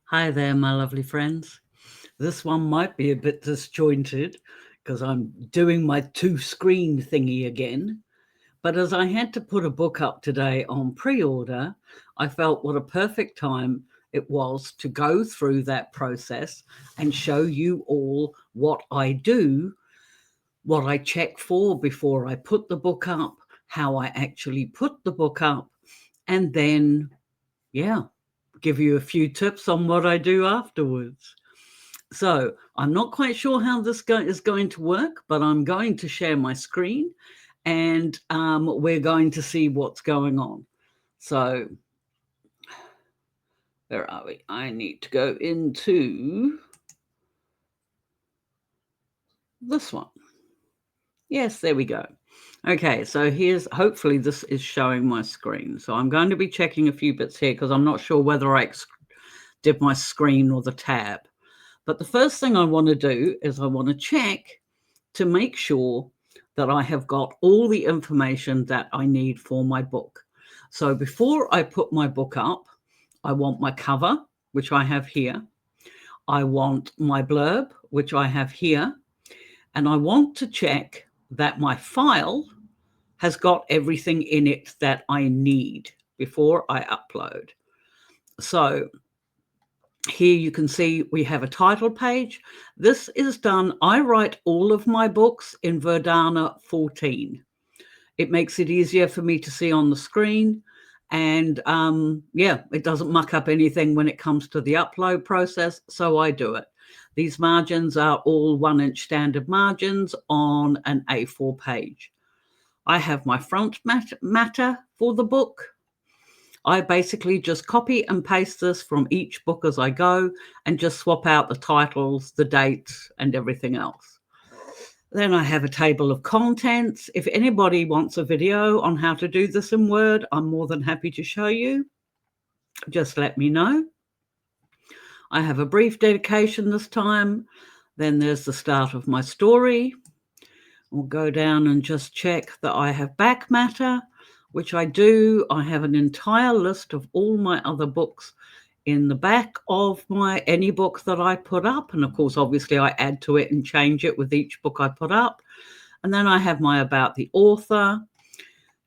Hi there, my lovely friends. This one might be a bit disjointed because I'm doing my two-screen thingy again. But as I had to put a book up today on pre-order, I felt what a perfect time it was to go through that process and show you all what I do, what I check for before I put the book up, how I actually put the book up, and then, give you a few tips on what I do afterwards. So I'm not quite sure how this is going to work, but I'm going to share my screen and we're going to see what's going on. So where are we? I need to go into this one. Yes, there we go. Okay, so hopefully this is showing my screen. So I'm going to be checking a few bits here because I'm not sure whether I did my screen or the tab. But the first thing I want to do is I want to check to make sure that I have got all the information that I need for my book. So before I put my book up, I want my cover, which I have here. I want my blurb, which I have here. And I want to check that my file has got everything in it that I need before I upload. So here you can see we have a title page. This is done. I write all of my books in Verdana 14. It makes it easier for me to see on the screen. And it doesn't muck up anything when it comes to the upload process. So I do it. These margins are all 1-inch standard margins on an A4 page. I have my front matter for the book. I basically just copy and paste this from each book as I go and just swap out the titles, the dates, and everything else. Then I have a table of contents. If anybody wants a video on how to do this in Word, I'm more than happy to show you. Just let me know. I have a brief dedication this time. Then there's the start of my story. We'll go down and just check that I have back matter, which I do. I have an entire list of all my other books in the back of any book that I put up. And of course, obviously I add to it and change it with each book I put up. And then I have my about the author.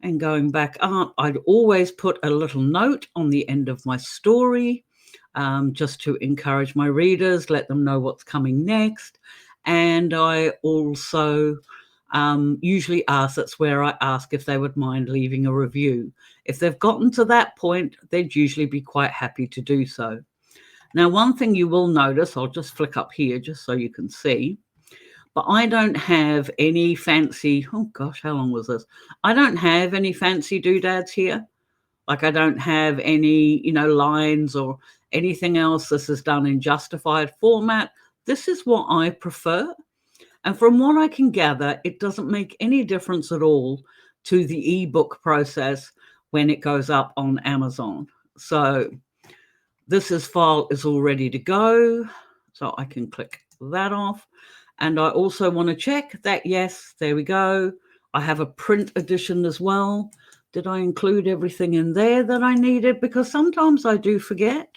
And going back up, I'd always put a little note on the end of my story, just to encourage my readers, let them know what's coming next. And I also usually that's where I ask if they would mind leaving a review. If they've gotten to that point, they'd usually be quite happy to do so. Now, one thing you will notice, I'll just flick up here just so you can see, but I don't have any fancy, oh gosh, how long was this? I don't have any fancy doodads here. Like I don't have any, lines or anything else. This is done in justified format. This is what I prefer. And from what I can gather, it doesn't make any difference at all to the ebook process when it goes up on Amazon. So this file is all ready to go. So I can click that off. And I also want to check that, yes, there we go. I have a print edition as well. Did I include everything in there that I needed? Because sometimes I do forget.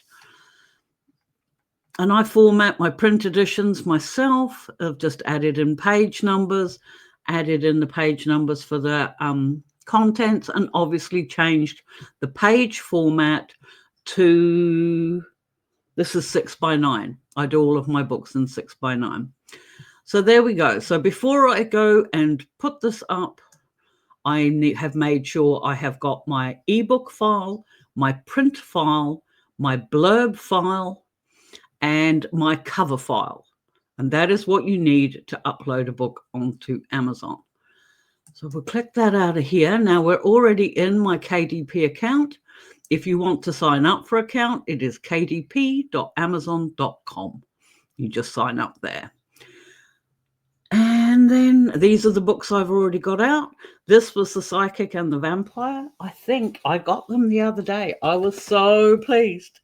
And I format my print editions myself. I've just added in page numbers, added in the page numbers for the contents, and obviously changed the page format to, this is 6x9. I do all of my books in 6x9. So there we go. So before I go and put this up, I have made sure I have got my ebook file, my print file, my blurb file, and my cover file. And that is what you need to upload a book onto Amazon. So we'll click that out of here. Now we're already in my KDP account. If you want to sign up for an account, it is kdp.amazon.com. You just sign up there. And then these are the books I've already got out. This was The Psychic and the Vampire. I think I got them the other day. I was so pleased.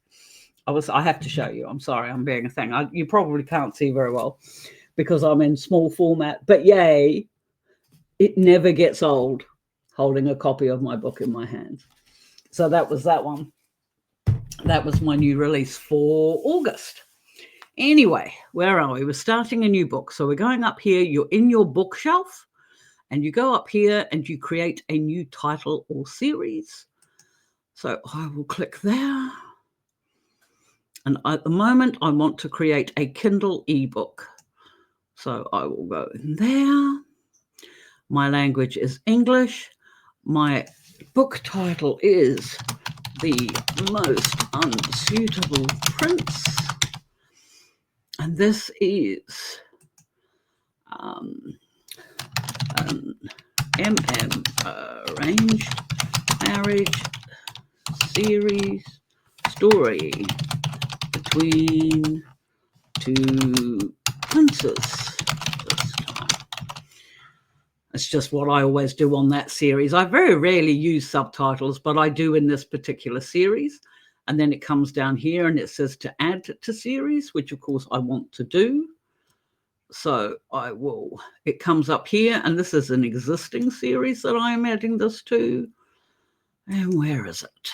I have to show you. I'm sorry, I'm being a thing. You probably can't see very well because I'm in small format. But yay, it never gets old holding a copy of my book in my hands. So that was that one. That was my new release for August. Anyway, where are we? We're starting a new book. So we're going up here. You're in your bookshelf and you go up here and you create a new title or series. So I will click there. And at the moment, I want to create a Kindle ebook. So I will go in there. My language is English. My book title is The Most Unsuitable Prince. And this is an arranged marriage series story between two princes this time. It's just what I always do on that series. I very rarely use subtitles, but I do in this particular series. And then it comes down here and it says to add to series, which of course I want to do. So I will, it comes up here, and this is an existing series that I'm adding this to. And where is it?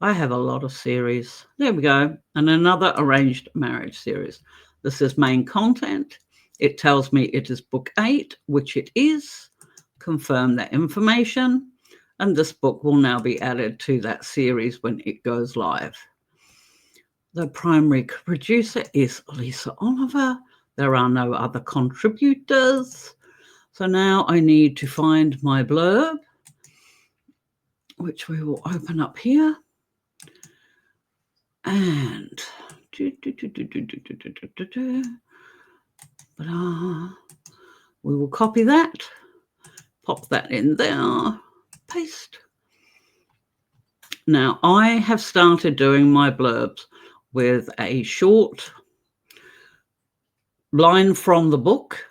I have a lot of series. There we go. And another arranged marriage series. This is main content. It tells me it is book 8, which it is. Confirm that information. And this book will now be added to that series when it goes live. The primary producer is Lisa Oliver. There are no other contributors. So now I need to find my blurb, which we will open up here. And we will copy that, pop that in there, paste. Now I have started doing my blurbs with a short line from the book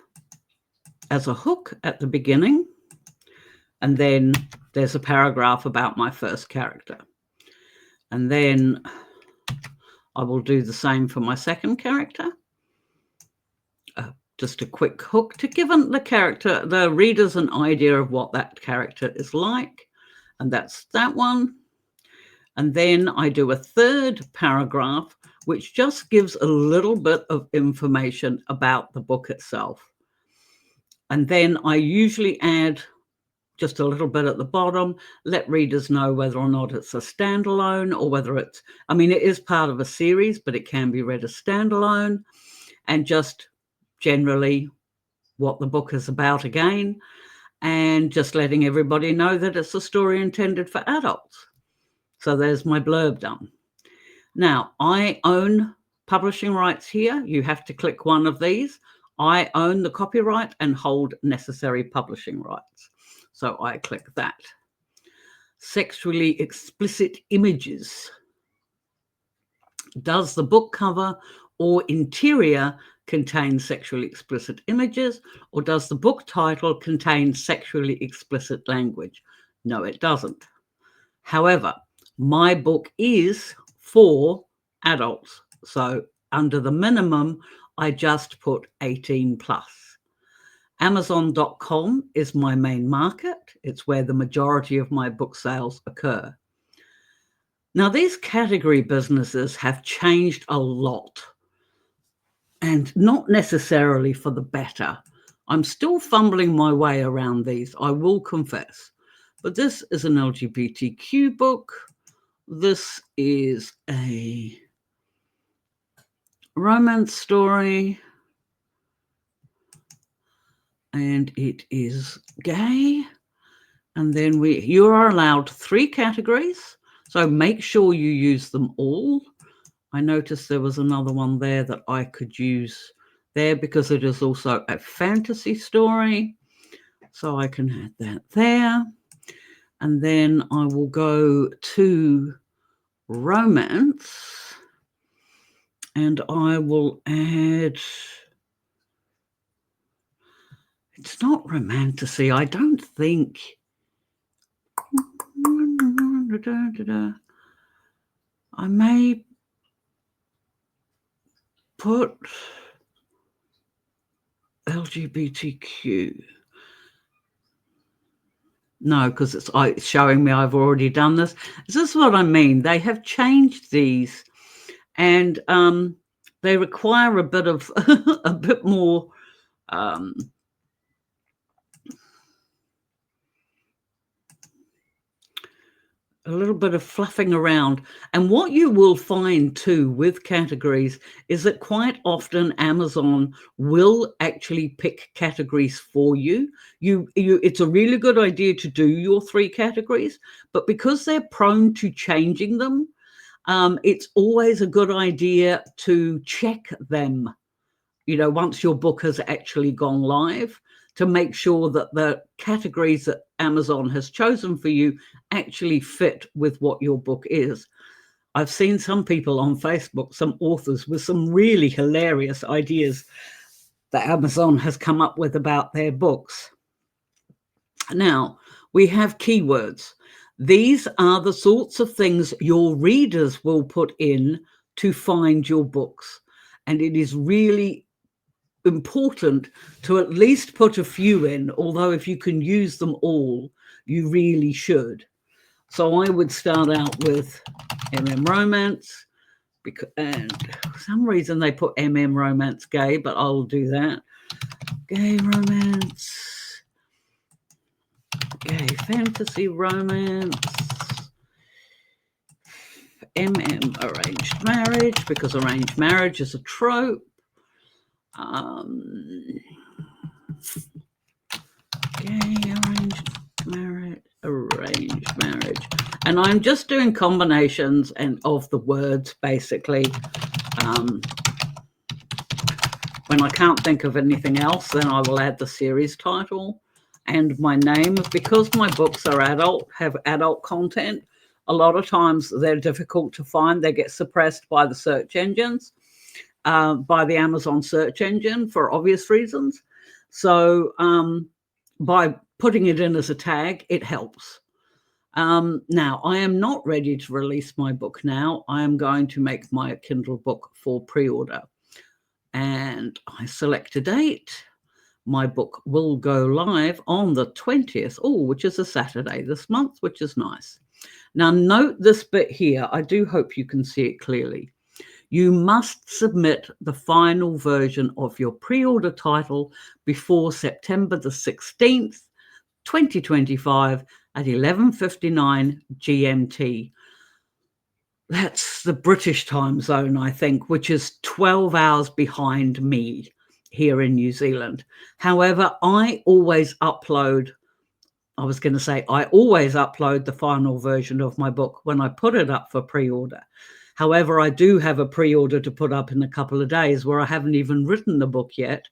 as a hook at the beginning, and then there's a paragraph about my first character. And then I will do the same for my second character. Just a quick hook to give the readers an idea of what that character is like. And that's that one. And then I do a third paragraph, which just gives a little bit of information about the book itself. And then I usually add just a little bit at the bottom, let readers know whether or not it's a standalone or whether it's, I mean, it is part of a series, but it can be read as standalone, and just generally what the book is about again, and just letting everybody know that it's a story intended for adults. So there's my blurb done. Now, I own publishing rights here. You have to click one of these. I own the copyright and hold necessary publishing rights. So I click that. Sexually explicit images. Does the book cover or interior contain sexually explicit images, or does the book title contain sexually explicit language? No, it doesn't. However, my book is for adults. So under the minimum, I just put 18 plus. Amazon.com is my main market. It's where the majority of my book sales occur. Now, these category businesses have changed a lot, and not necessarily for the better. I'm still fumbling my way around these, I will confess. But this is an LGBTQ book. This is a romance story, and it is gay. And then you are allowed 3 categories, so make sure you use them all. I noticed there was another one there that I could use there because it is also a fantasy story. So I can add that there. And then I will go to romance, and I will add, it's not romantasy, I don't think. I may put LGBTQ. No, because it's showing me I've already done this. Is this what I mean? They have changed these, and they require a bit of a bit more a little bit of fluffing around. And what you will find too with categories is that quite often Amazon will actually pick categories for you. It's a really good idea to do your 3 categories, but because they're prone to changing them, it's always a good idea to check them, once your book has actually gone live, to make sure that the categories that Amazon has chosen for you actually fit with what your book is. I've seen some people on Facebook, some authors, with some really hilarious ideas that Amazon has come up with about their books. Now, we have keywords. These are the sorts of things your readers will put in to find your books. And it is really important to at least put a few in, although if you can use them all, you really should. So I would start out with romance, and for some reason they put romance gay, but I'll do that. Gay romance, gay fantasy romance, arranged marriage, because arranged marriage is a trope. Gay arranged marriage, and I'm just doing combinations and of the words basically. When I can't think of anything else, then I will add the series title and my name. Because my books are have adult content, a lot of times they're difficult to find. They get suppressed by the search engines, by the Amazon search engine, for obvious reasons. So by putting it in as a tag, it helps. Now, I am not ready to release my book now. I am going to make my Kindle book for pre-order. And I select a date. My book will go live on the 20th, which is a Saturday this month, which is nice. Now, note this bit here. I do hope you can see it clearly. You must submit the final version of your pre-order title before September the 16th, 2025 at 11:59 GMT. That's the British time zone, I think, which is 12 hours behind me here in New Zealand. However, I always upload the final version of my book when I put it up for pre-order. However, I do have a pre-order to put up in a couple of days where I haven't even written the book yet.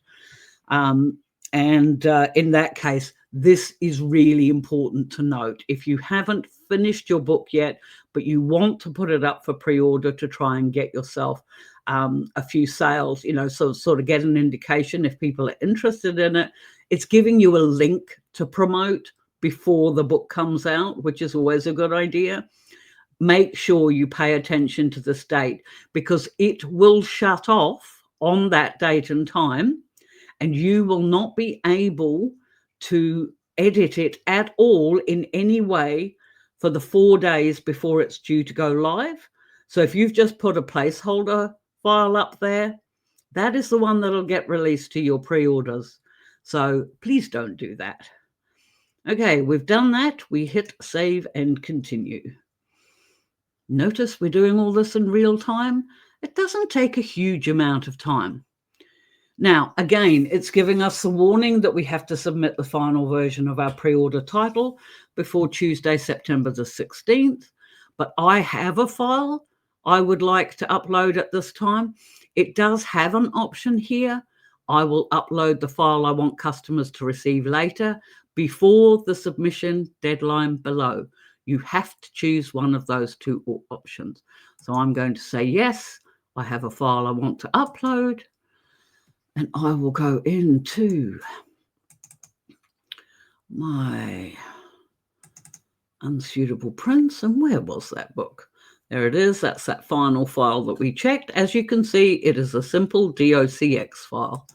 And in that case, this is really important to note. If you haven't finished your book yet, but you want to put it up for pre-order to try and get yourself a few sales, so sort of get an indication if people are interested in it. It's giving you a link to promote before the book comes out, which is always a good idea. Make sure you pay attention to this date, because it will shut off on that date and time, and you will not be able to edit it at all in any way for the 4 days before it's due to go live. So if you've just put a placeholder file up there, that is the one that'll get released to your pre-orders. So please don't do that. Okay, we've done that. We hit save and continue. Notice we're doing all this in real time. It doesn't take a huge amount of time. Now, again, it's giving us the warning that we have to submit the final version of our pre-order title before Tuesday, September the 16th. But I have a file I would like to upload at this time. It does have an option here. I will upload the file I want customers to receive later before the submission deadline below. You have to choose one of those 2 options. So I'm going to say, yes, I have a file I want to upload. And I will go into my unsuitable prints. And where was that book? There it is. That's that final file that we checked. As you can see, it is a simple docx file.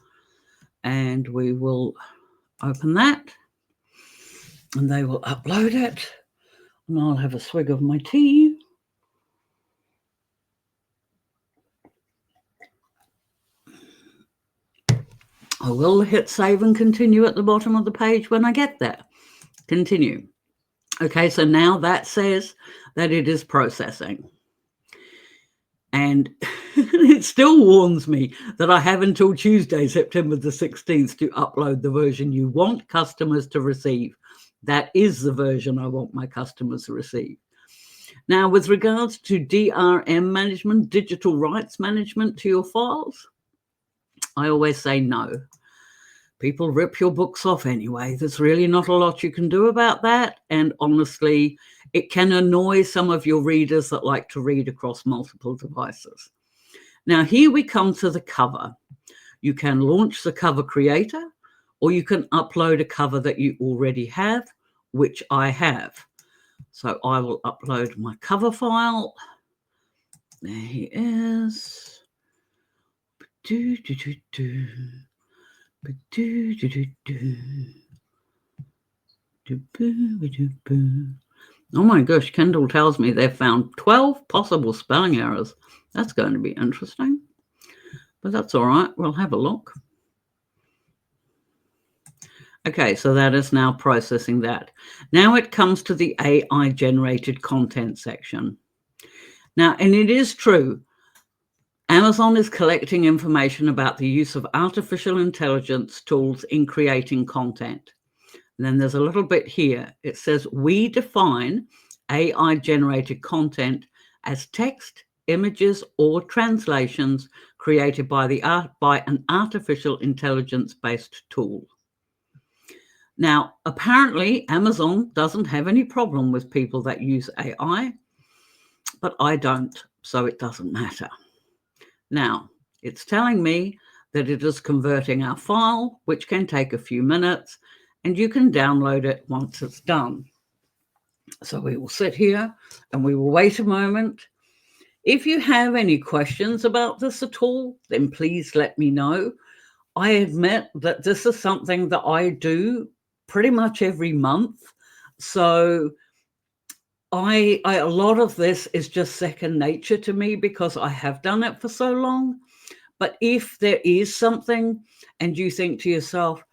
And we will open that. and they will upload it, and I'll have a swig of my tea. I will hit save and continue at the bottom of the page when I get there. Continue. Okay, so now that says that it is processing. And it still warns me that I have until Tuesday, September the 16th, to upload the version you want customers to receive. That is the version I want my customers to receive. Now, with regards to DRM management, digital rights management to your files, I always say no. People rip your books off anyway. There's really not a lot you can do about that. And honestly, it can annoy some of your readers that like to read across multiple devices. Now, here we come to the cover. You can launch the cover creator, or you can upload a cover that you already have, which I have. So I will upload my cover file. There he is. Oh my gosh, Kendall tells me they've found 12 possible spelling errors. That's going to be interesting. But that's all right. We'll have a look. Okay, so that is now processing that. Now it comes to the AI-generated content section. Now, and it is true, Amazon is collecting information about the use of artificial intelligence tools in creating content. And then there's a little bit here. It says, we define AI-generated content as text, images, or translations created by an artificial intelligence-based tool. Now, apparently, Amazon doesn't have any problem with people that use AI, but I don't, so it doesn't matter. Now, it's telling me that it is converting our file, which can take a few minutes, and you can download it once it's done. So we will sit here and we will wait a moment. If you have any questions about this at all, then please let me know. I admit that this is something that I do pretty much every month. So a lot of this is just second nature to me because I have done it for so long. But if there is something and you think to yourself,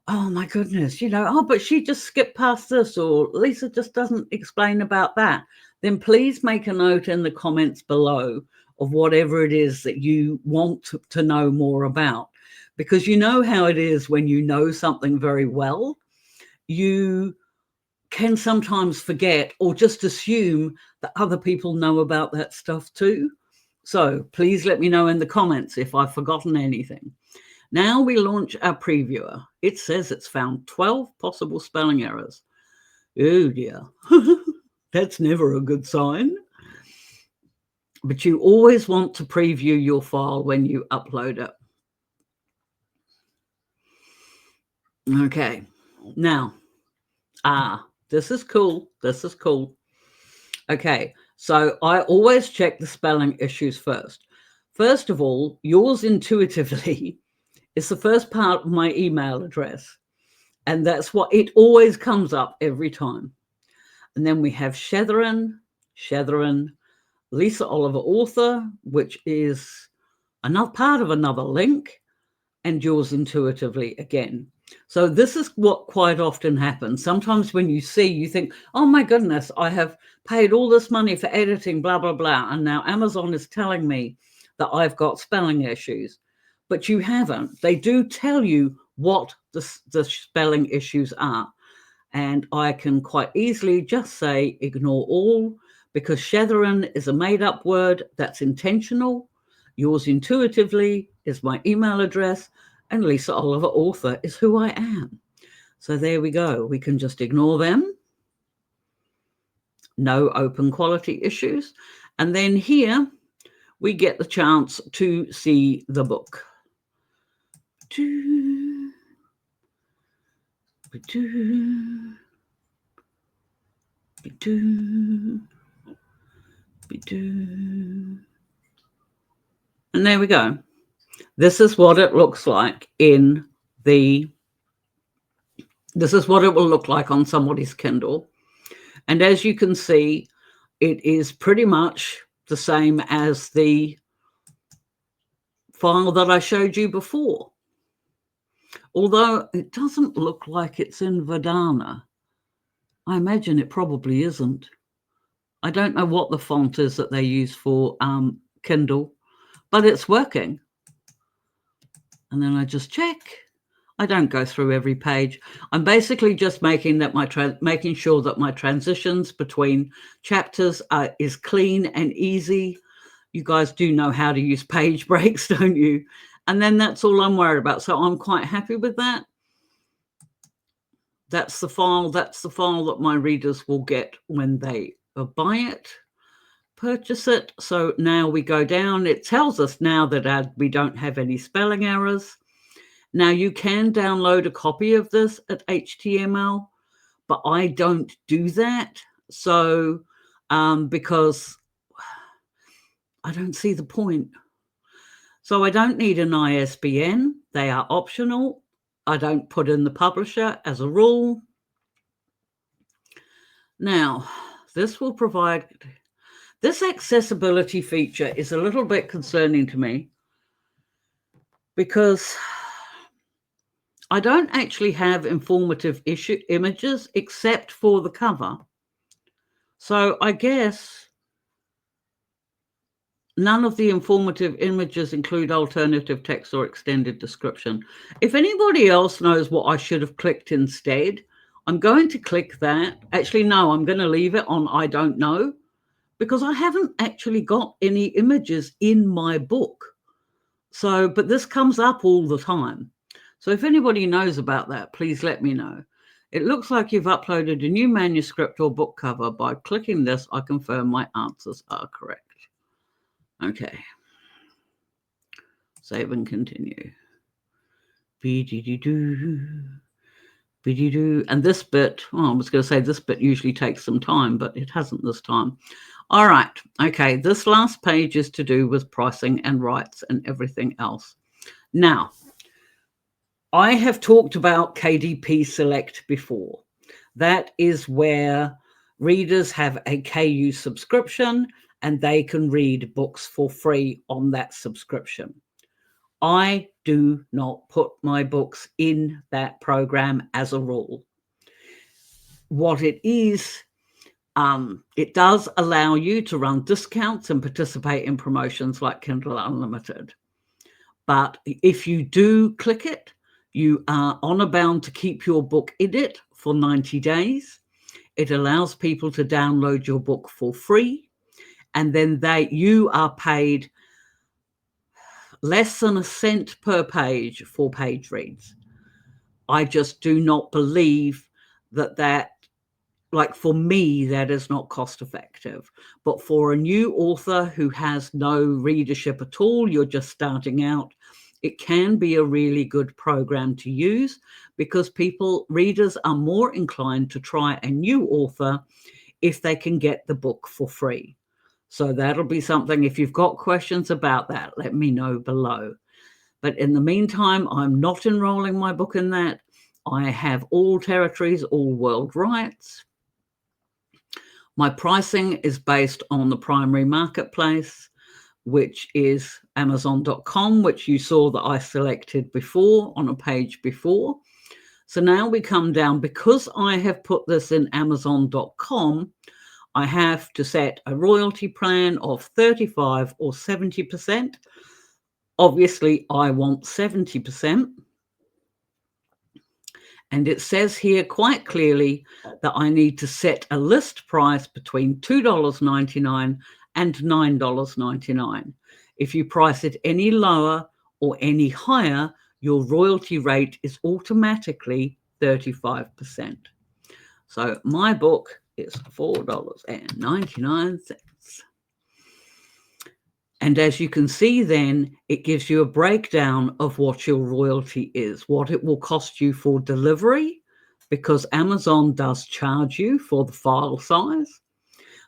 oh my goodness, but she just skipped past this, or Lisa just doesn't explain about that, then please make a note in the comments below of whatever it is that you want to know more about. Because you know how it is when you know something very well, you can sometimes forget or just assume that other people know about that stuff too. So please let me know in the comments if I've forgotten anything. Now we launch our previewer. It says it's found 12 possible spelling errors. Oh dear, that's never a good sign. But you always want to preview your file when you upload it. Okay, now, this is cool. This is cool. Okay, so I always check the spelling issues first. First of all, yours intuitively is the first part of my email address. And that's what it always comes up every time. And then we have Shetherin, Lisa Oliver author, which is another part of another link, and yours intuitively again. So this is what quite often happens. Sometimes when you see, you think, oh my goodness, I have paid all this money for editing, blah, blah, blah. And now Amazon is telling me that I've got spelling issues, but you haven't. They do tell you what the spelling issues are. And I can quite easily just say, ignore all, because Shetherin is a made up word that's intentional. Yours intuitively is my email address, and Lisa Oliver author is who I am. So there we go. We can just ignore them. No open quality issues. And then here we get the chance to see the book. And there we go. This is what it looks like in the This is what it will look like on somebody's Kindle. And as you can see, it is pretty much the same as the file that I showed you before. Although it doesn't look like it's in Verdana. I imagine it probably isn't. I don't know what the font is that they use for Kindle, but it's working. And then I just check. I don't go through every page. I'm basically just making sure that my transitions between chapters is clean and easy. You guys do know how to use page breaks, don't you? And then that's all I'm worried about. So I'm quite happy with that. That's the file that my readers will get when they buy it, purchase it. So now we go down. It tells us now that we don't have any spelling errors. Now you can download a copy of this at HTML, but I don't do that. So because I don't see the point. So I don't need an ISBN. They are optional. I don't put in the publisher as a rule. Now, this will provide, this accessibility feature is a little bit concerning to me because I don't actually have informative images except for the cover. So I guess none of the informative images include alternative text or extended description. If anybody else knows what I should have clicked instead, I'm going to click that. Actually, no, I'm going to leave it on I don't know, because I haven't actually got any images in my book. So, but this comes up all the time. So if anybody knows about that, please let me know. It looks like you've uploaded a new manuscript or book cover. By clicking this, I confirm my answers are correct. Okay. Save and continue. And this bit, I was going to say this bit usually takes some time, but it hasn't this time. All right. Okay. This last page is to do with pricing and rights and everything else. Now, I have talked about KDP Select before. That is where readers have a KU subscription and they can read books for free on that subscription. I do not put my books in that program as a rule. What it is, it does allow you to run discounts and participate in promotions like Kindle Unlimited. But if you do click it, you are honor bound to keep your book in it for 90 days. It allows people to download your book for free. And then you are paid less than a cent per page for page reads. I just do not believe that, like for me, that is not cost effective. But for a new author who has no readership at all, you're just starting out, it can be a really good program to use because readers are more inclined to try a new author if they can get the book for free. So that'll be something. If you've got questions about that, let me know below. But in the meantime, I'm not enrolling my book in that. I have all territories, all world rights. My pricing is based on the primary marketplace, which is Amazon.com, which you saw that I selected before on a page before. So now we come down, because I have put this in Amazon.com, I have to set a royalty plan of 35 or 70%. Obviously, I want 70%. And it says here quite clearly that I need to set a list price between $2.99 and $9.99. If you price it any lower or any higher, your royalty rate is automatically 35%. So my book is $4.99. And as you can see then, it gives you a breakdown of what your royalty is, what it will cost you for delivery, because Amazon does charge you for the file size.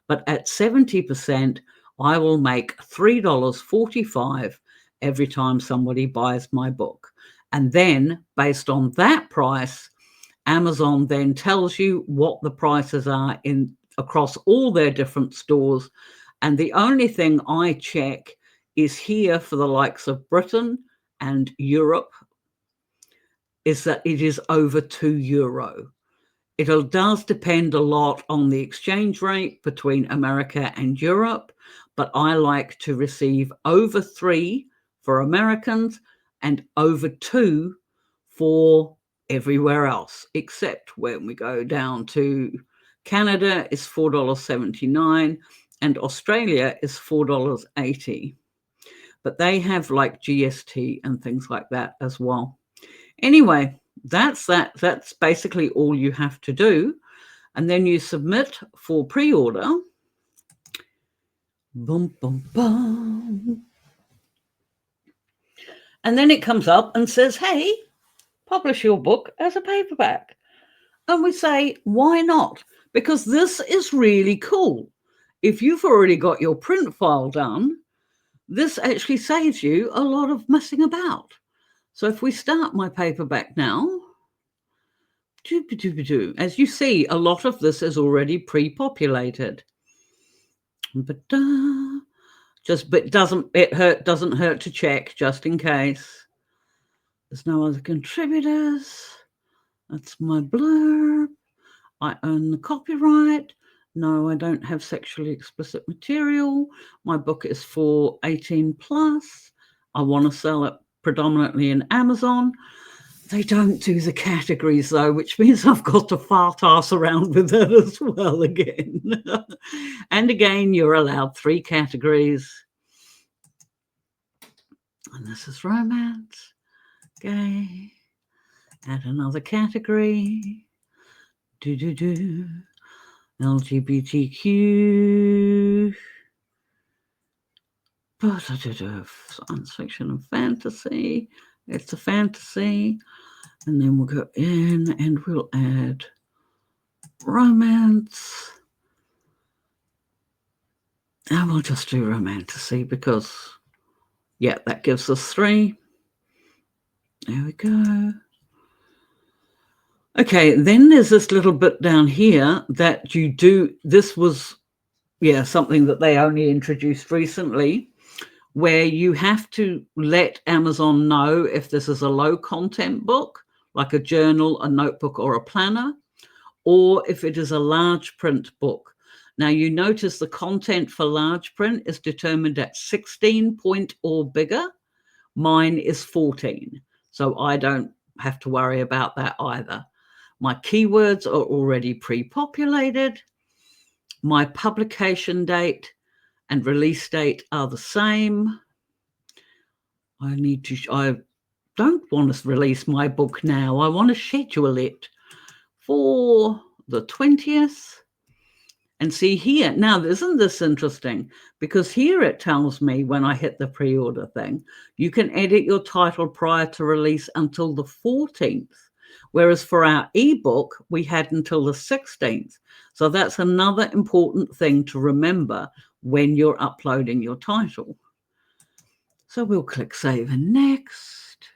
But at 70%, I will make $3.45 every time somebody buys my book. And then based on that price, Amazon then tells you what the prices are across all their different stores. And the only thing I check is here for the likes of Britain and Europe is that it is over €2. It does depend a lot on the exchange rate between America and Europe, but I like to receive over 3 for Americans and over 2 for everywhere else, except when we go down to Canada is $4.79 and Australia is $4.80. But they have like GST and things like that as well. Anyway, that's that. That's basically all you have to do. And then you submit for pre-order. Boom, boom, boom. And then it comes up and says, hey, publish your book as a paperback. And we say, why not? Because this is really cool. If you've already got your print file done, this actually saves you a lot of messing about. So if we start my paperback now, as you see, a lot of this is already pre-populated. But it doesn't hurt to check just in case. There's no other contributors. That's my blurb. I own the copyright. No, I don't have sexually explicit material. My book is for 18 plus. I want to sell it predominantly in Amazon. They don't do the categories though, which means I've got to fart ass around with that as well again. And again, you're allowed 3 categories. And this is romance, gay, add another category, LGBTQ, science fiction and fantasy. It's a fantasy. And then we'll go in and we'll add romance. And we'll just do romantasy because, yeah, that gives us 3. There we go. Okay, then there's this little bit down here that you do. This was, something that they only introduced recently, where you have to let Amazon know if this is a low content book, like a journal, a notebook, or a planner, or if it is a large print book. Now you notice the content for large print is determined at 16 point or bigger. Mine is 14, so I don't have to worry about that either. My keywords are already pre-populated. My publication date and release date are the same. I don't want to release my book now. I want to schedule it for the 20th. And see here, now isn't this interesting? Because here it tells me when I hit the pre-order thing, you can edit your title prior to release until the 14th. Whereas for our ebook, we had until the 16th. So that's another important thing to remember when you're uploading your title. So we'll click Save and Next.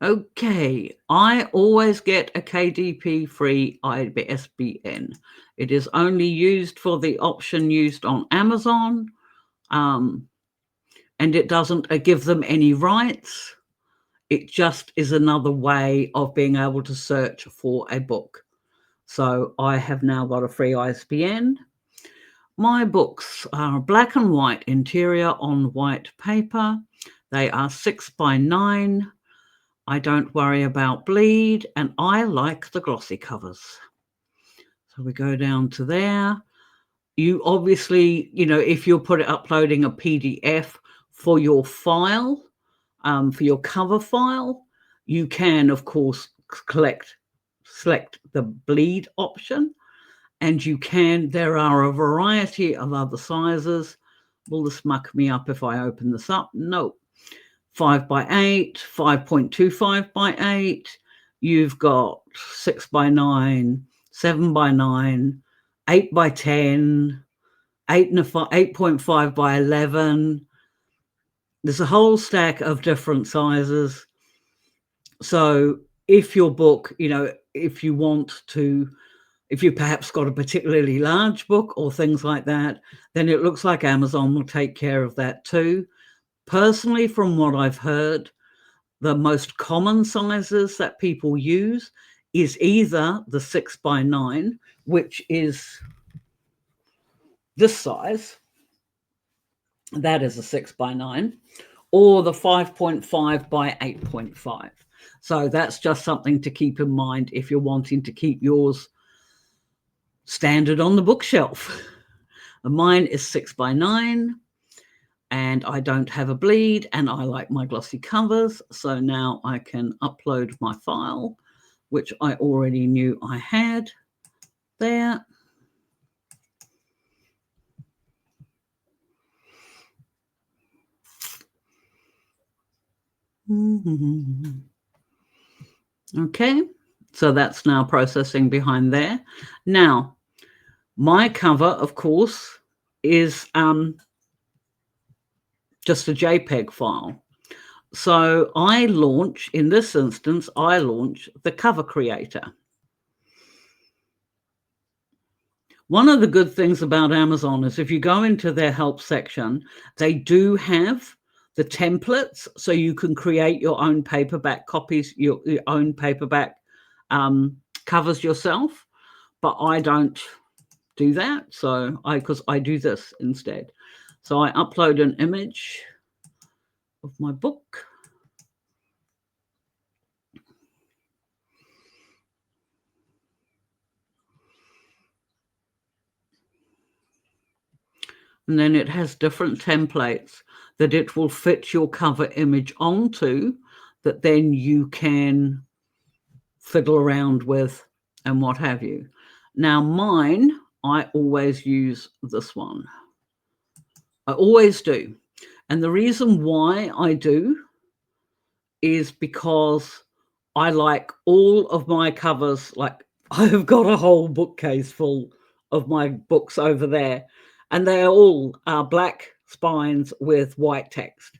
Okay, I always get a KDP free ISBN. It is only used for the option used on Amazon, and it doesn't give them any rights. It just is another way of being able to search for a book. So I have now got a free ISBN. My books are black and white interior on white paper. They are 6 by 9. I don't worry about bleed, and I like the glossy covers. So we go down to there. You obviously, if you're uploading a PDF for your file, for your cover file, you can, of course, select the bleed option, and there are a variety of other sizes. Will this muck me up if I open this up? No. 5 by 8, 5.25 by 8. You've got 6 by 9, 7 by 9, 8 by 10, 8.5 by 11. There's a whole stack of different sizes. So if your book, if you want to, if you perhaps got a particularly large book or things like that, then it looks like Amazon will take care of that too. Personally, from what I've heard, the most common sizes that people use is either the 6x9, which is this size, that is a 6x9, or the 5.5 by 8.5. So that's just something to keep in mind if you're wanting to keep yours standard on the bookshelf. Mine is 6x9, and I don't have a bleed, and I like my glossy covers. So now I can upload my file, which I already knew I had there. Okay, so that's now processing behind there. Now, my cover, of course, is just a JPEG file. So I launch, in this instance, I launch the cover creator. One of the good things about Amazon is if you go into their help section, they do have the templates, so you can create your own paperback copies, your own paperback covers yourself. But I don't do that, so because I do this instead. So I upload an image of my book. And then it has different templates that it will fit your cover image onto, that then you can fiddle around with and what have you. Now mine, I always use this one. I always do. And the reason why I do is because I like all of my covers. Like, I've got a whole bookcase full of my books over there, and they're all black spines with white text.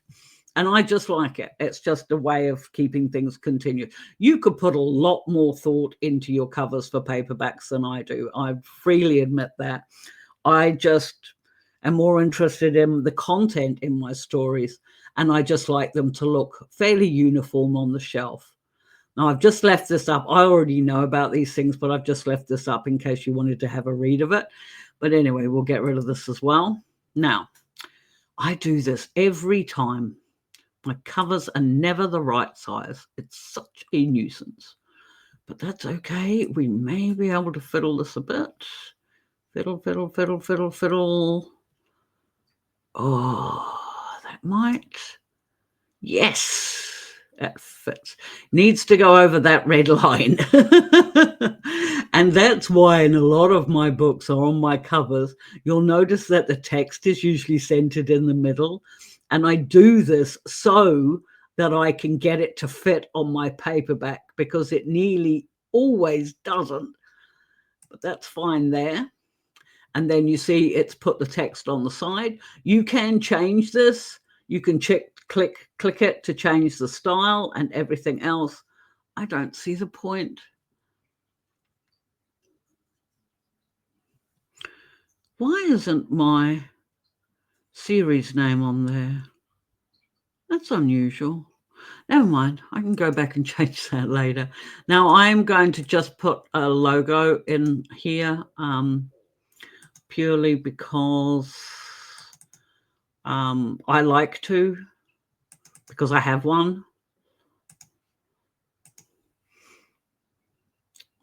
And I just like it. It's just a way of keeping things continued. You could put a lot more thought into your covers for paperbacks than I do. I freely admit that. I just am more interested in the content in my stories, and I just like them to look fairly uniform on the shelf. Now, I've just left this up. I already know about these things, but I've just left this up in case you wanted to have a read of it. But anyway, we'll get rid of this as well. Now, I do this every time. My covers are never the right size. It's such a nuisance. But that's okay. We may be able to fiddle this a bit. Fiddle, fiddle, fiddle, fiddle, fiddle. Oh, that might. Yes, that fits. Needs to go over that red line. And that's why in a lot of my books or on my covers, you'll notice that the text is usually centered in the middle. And I do this so that I can get it to fit on my paperback, because it nearly always doesn't. But that's fine there. And then you see it's put the text on the side. You can change this. You can click it to change the style and everything else. I don't see the point. Why isn't my series name on there? That's unusual. Never mind. I can go back and change that later. Now I'm going to just put a logo in here, purely because I like to, because I have one.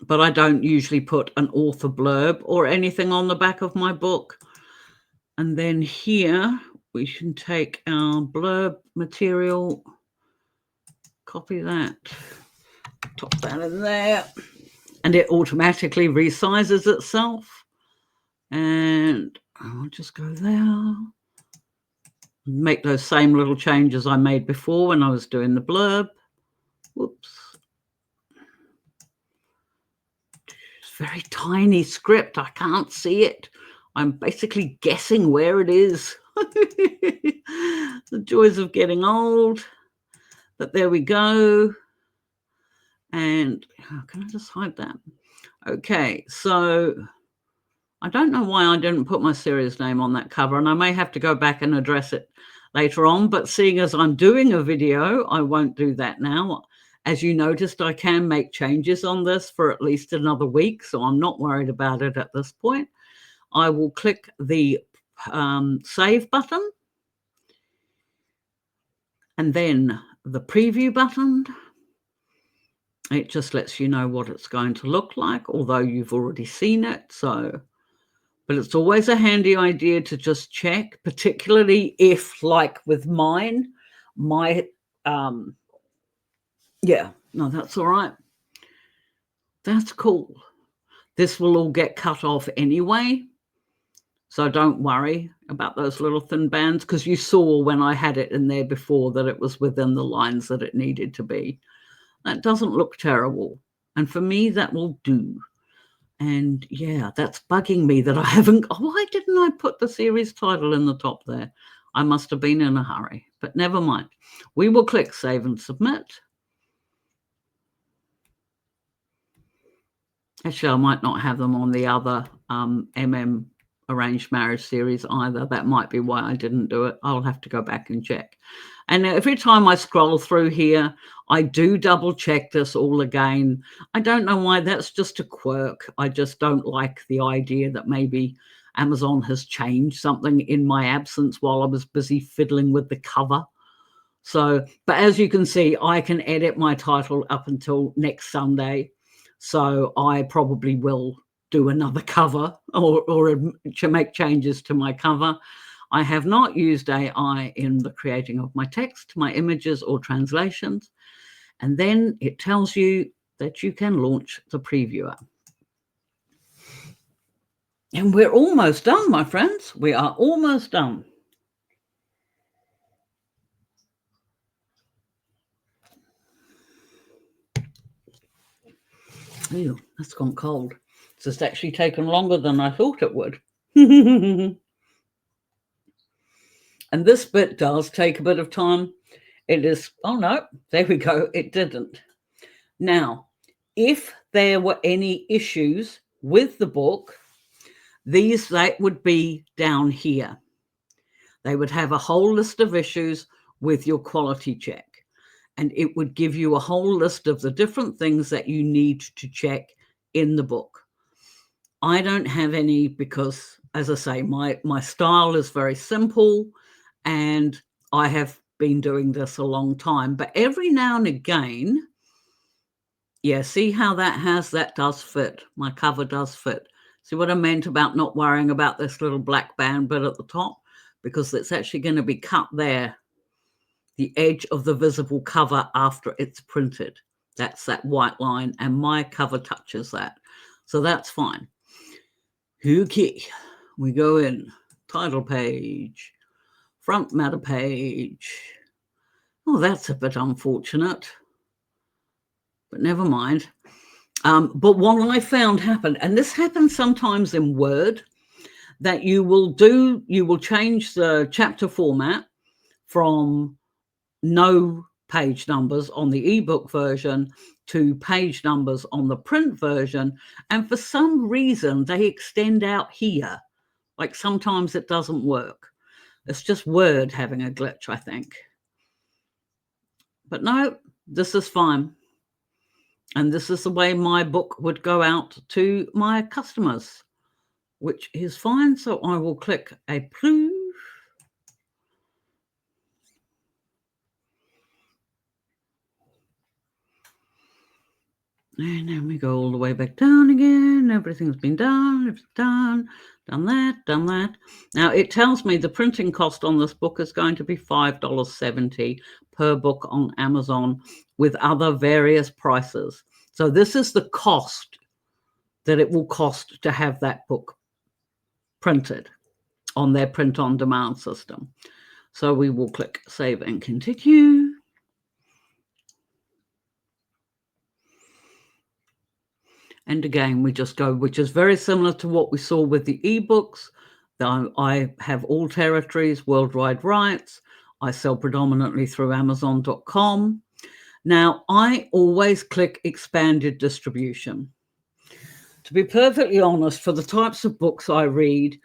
But I don't usually put an author blurb or anything on the back of my book. And then here we can take our blurb material, copy that, top that in there, and it automatically resizes itself. And I'll just go there, make those same little changes I made before when I was doing the blurb. Whoops. It's very tiny script. I can't see it. I'm basically guessing where it is. The joys of getting old. But there we go. And can I just hide that? Okay, so I don't know why I didn't put my series name on that cover, and I may have to go back and address it later on, but seeing as I'm doing a video, I won't do that now. As you noticed, I can make changes on this for at least another week, so I'm not worried about it at this point. I will click the save button and then the preview button. It just lets you know what it's going to look like, although you've already seen it. So, but it's always a handy idea to just check, particularly if, like with mine, yeah, no, that's all right. That's cool. This will all get cut off anyway. So don't worry about those little thin bands, because you saw when I had it in there before that it was within the lines that it needed to be. That doesn't look terrible. And for me, that will do. And yeah, that's bugging me that I haven't. Why didn't I put the series title in the top there? I must have been in a hurry, but never mind. We will click save and submit. Actually, I might not have them on the other MM Arranged Marriage series either. That might be why I didn't do it. I'll have to go back and check. And every time I scroll through here, I do double check this all again. I don't know why. That's just a quirk. I just don't like the idea that maybe Amazon has changed something in my absence while I was busy fiddling with the cover. So, but as you can see, I can edit my title up until next Sunday. So I probably will do another cover or to make changes to my cover. I have not used AI in the creating of my text, my images, or translations. And then it tells you that you can launch the previewer. And we're almost done, my friends. We are almost done. Ew, that's gone cold. It's just actually taken longer than I thought it would. And this bit does take a bit of time. It is, oh no, there we go. It didn't. Now, if there were any issues with the book, that would be down here. They would have a whole list of issues with your quality check. And it would give you a whole list of the different things that you need to check in the book. I don't have any because, as I say, my style is very simple and I have been doing this a long time. But every now and again, yeah, see how that does fit. My cover does fit. See what I meant about not worrying about this little black band bit at the top? Because it's actually going to be cut there. The edge of the visible cover after it's printed. That's that white line, and my cover touches that. So that's fine. Okay, we go in. Title page, front matter page. Oh, that's a bit unfortunate, but never mind. But what I found happened, and this happens sometimes in Word, that you will change the chapter format from no page numbers on the ebook version to page numbers on the print version. And for some reason, they extend out here. Like sometimes it doesn't work. It's just Word having a glitch, I think. But no, this is fine. And this is the way my book would go out to my customers, which is fine. So I will click approve. And then we go all the way back down again. Everything's been done. It's done that. Now it tells me the printing cost on this book is going to be $5.70 per book on Amazon with other various prices. So this is the cost that it will cost to have that book printed on their print on demand system. So we will click save and continue. And again, we just go, which is very similar to what we saw with the ebooks. I have all territories, worldwide rights. I sell predominantly through Amazon.com. Now, I always click expanded distribution. To be perfectly honest, for the types of books I read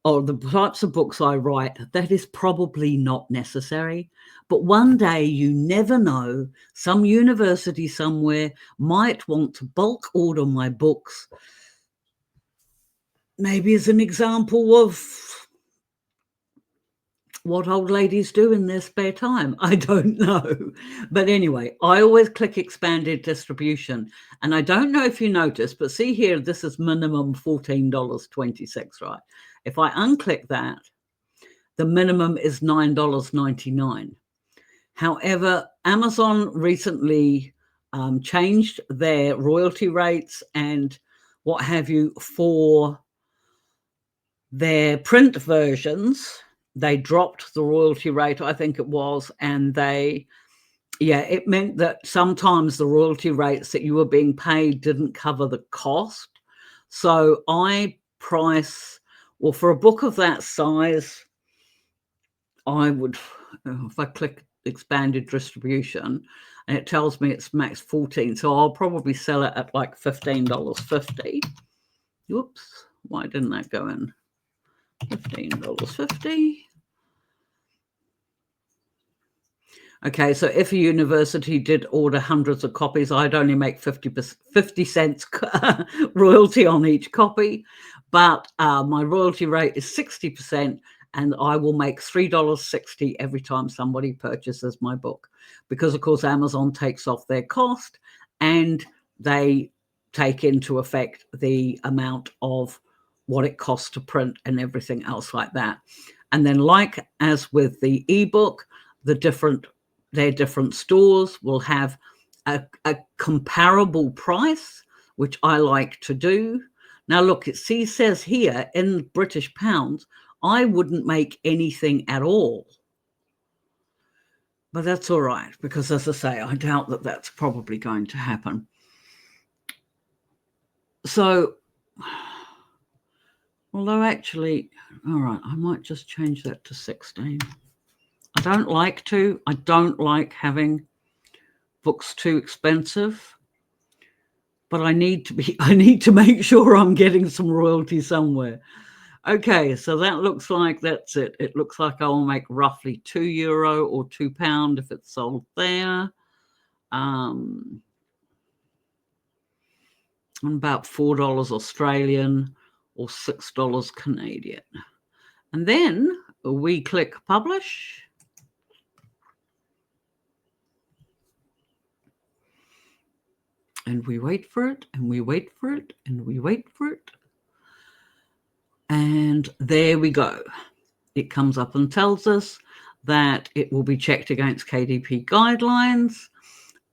or the types of books I write, that is probably not necessary. But one day, you never know, some university somewhere might want to bulk order my books, maybe as an example of what old ladies do in their spare time. I don't know. But anyway, I always click expanded distribution. And I don't know if you noticed, but see here, this is minimum $14.26, right? If I unclick that, the minimum is $9.99. However, Amazon recently changed their royalty rates and what have you for their print versions. They dropped the royalty rate, I think it was, and it meant that sometimes the royalty rates that you were being paid didn't cover the cost. So I price, well, for a book of that size, I would, if I click expanded distribution, and it tells me it's max 14, so I'll probably sell it at like $15.50. Whoops, why didn't that go in? $15.50. Okay, so if a university did order hundreds of copies, I'd only make 50 cents royalty on each copy, but my royalty rate is 60%, and I will make $3.60 every time somebody purchases my book, because of course Amazon takes off their cost and they take into effect the amount of what it costs to print and everything else like that. And then, like as with the ebook, their different stores will have a comparable price, which I like to do. Now, look, it says here in British pounds, I wouldn't make anything at all. But that's all right, because as I say, I doubt that that's probably going to happen. So, although actually, all right, I might just change that to 16. I don't like having books too expensive, but I need to make sure I'm getting some royalty somewhere. Okay, so that looks like that's it. It looks like I will make roughly €2 or £2 if it's sold there. And about $4 Australian or $6 Canadian. And then we click publish. And we wait for it, and we wait for it, and we wait for it. And there we go. It comes up and tells us that it will be checked against KDP guidelines.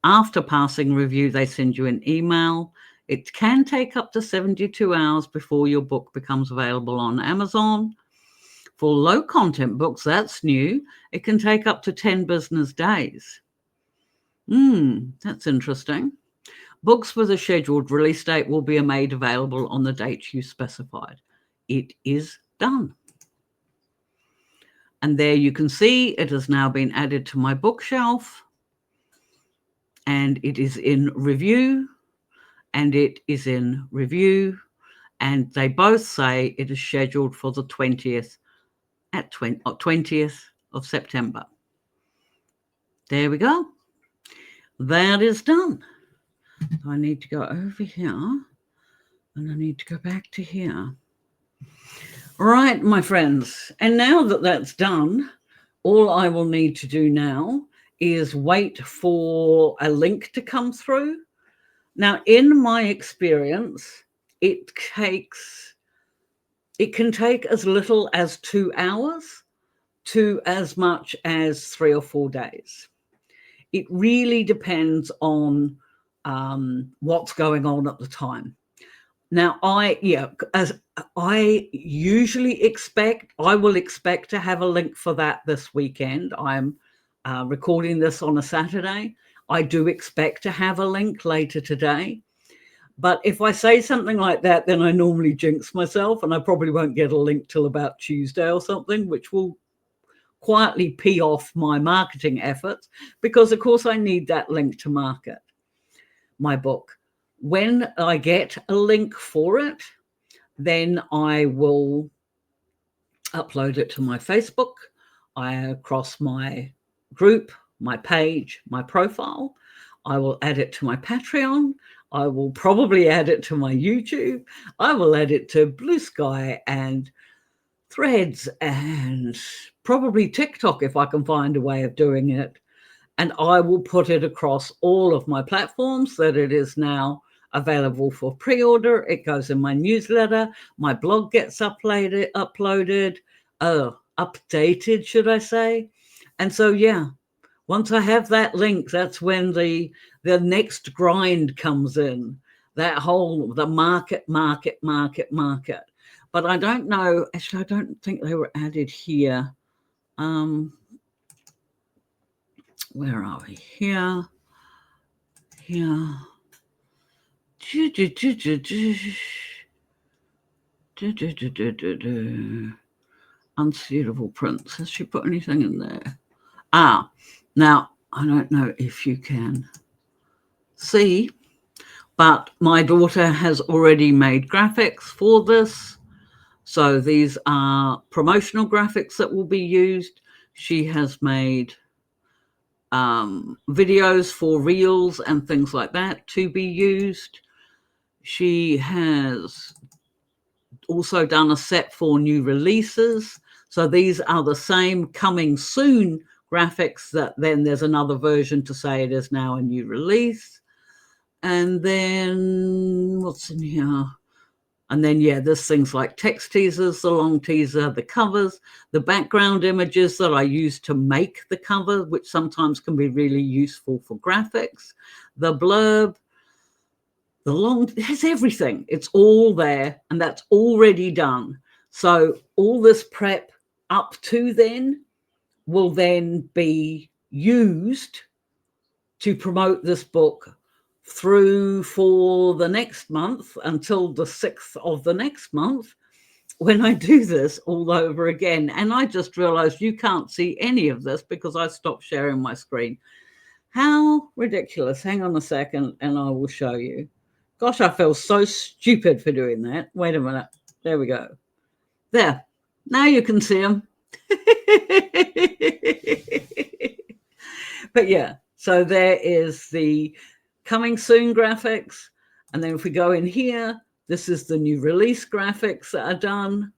After passing review, they send you an email. It can take up to 72 hours before your book becomes available on Amazon. For low content books, that's new. It can take up to 10 business days. That's interesting. Books with a scheduled release date will be made available on the date you specified. It is done. And there you can see it has now been added to my bookshelf. And it is in review. And it is in review. And they both say it is scheduled for the 20th of September. There we go. That is done. I need to go over here, and I need to go back to here. Right, my friends. And now that that's done, all I will need to do now is wait for a link to come through. Now, in my experience, it can take as little as 2 hours to as much as 3 or 4 days. It really depends on what's going on at the time. Now, as I usually expect, I will expect to have a link for that this weekend. I'm recording this on a Saturday. I do expect to have a link later today. But if I say something like that, then I normally jinx myself, and I probably won't get a link till about Tuesday or something, which will quietly pee off my marketing efforts, because of course I need that link to market my book. When I get a link for it, then I will upload it to my Facebook, across my group, my page, my profile. I will add it to my Patreon. I will probably add it to my YouTube. I will add it to Blue Sky and Threads and probably TikTok if I can find a way of doing it. And I will put it across all of my platforms that it is now available for pre-order. It goes in my newsletter. My blog gets updated, should I say. And so, yeah, once I have that link, that's when the next grind comes in. That whole, the market. But I don't know, actually, I don't think they were added here. Where are we? Here. Unsuitable prints. Has she put anything in there? Now, I don't know if you can see, but my daughter has already made graphics for this. So these are promotional graphics that will be used. She has made videos for reels and things like that to be used. She has also done a set for new releases. So these are the same coming soon graphics that then there's another version to say it is now a new release. And then what's in here? And then, yeah, there's things like text teasers, the long teaser, the covers, the background images that I use to make the cover, which sometimes can be really useful for graphics, the blurb, the long, it's everything. It's all there, and that's already done. So all this prep up to then will then be used to promote this book through for the next month until the 6th of the next month, when I do this all over again. And I just realized you can't see any of this because I stopped sharing my screen. How ridiculous. Hang on a second and I will show you. Gosh, I feel so stupid for doing that. Wait a minute. There we go. There. Now you can see them. But yeah, so there is the coming soon graphics. And then if we go in here, this is the new release graphics that are done.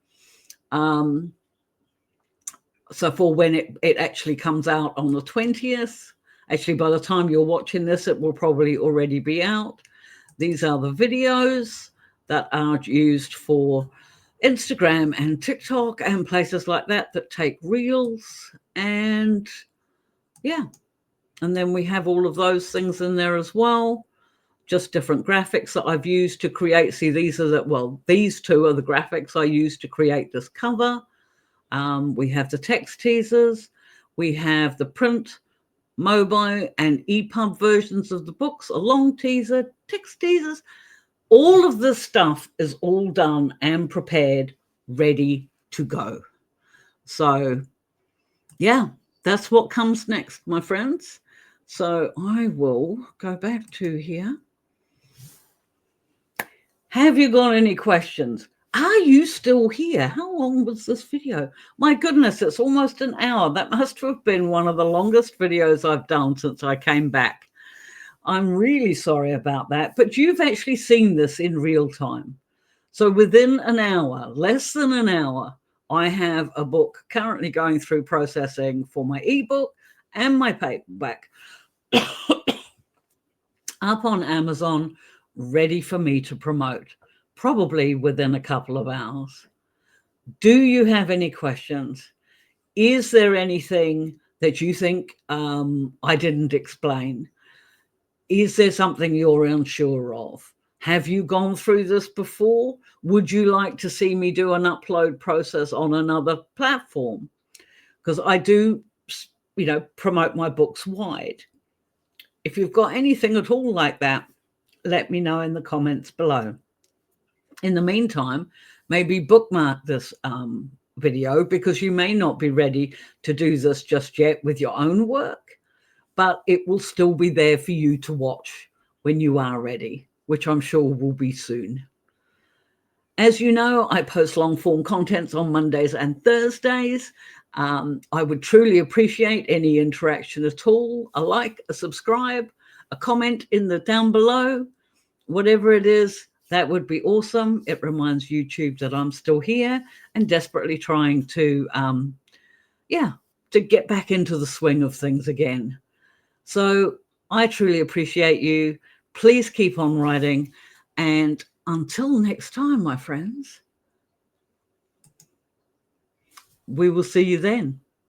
So for when it actually comes out on the 20th, actually by the time you're watching this, it will probably already be out. These are the videos that are used for Instagram and TikTok and places like that take reels. And yeah, and then we have all of those things in there as well. Just different graphics that I've used to create. See, these two are the graphics I used to create this cover. We have the text teasers. We have the print, mobile, and EPUB versions of the books, a long teaser, text teasers. All of this stuff is all done and prepared, ready to go. So, yeah, that's what comes next, my friends. So I will go back to here. Have you got any questions? Are you still here? How long was this video? My goodness, it's almost an hour. That must have been one of the longest videos I've done since I came back. I'm really sorry about that, but you've actually seen this in real time. So within an hour, less than an hour, I have a book currently going through processing for my ebook and my paperback up on Amazon, ready for me to promote, probably within a couple of hours. Do you have any questions? Is there anything that you think I didn't explain? Is there something you're unsure of? Have you gone through this before? Would you like to see me do an upload process on another platform? Because I do, promote my books wide. If you've got anything at all like that, let me know in the comments below. In the meantime, maybe bookmark this video because you may not be ready to do this just yet with your own work, but it will still be there for you to watch when you are ready, which I'm sure will be soon. As you know, I post long form contents on Mondays and Thursdays. I would truly appreciate any interaction at all, a like, a subscribe, a comment in the down below, whatever it is. That would be awesome. It reminds YouTube that I'm still here and desperately trying to, to get back into the swing of things again. So I truly appreciate you. Please keep on writing. And until next time, my friends, we will see you then.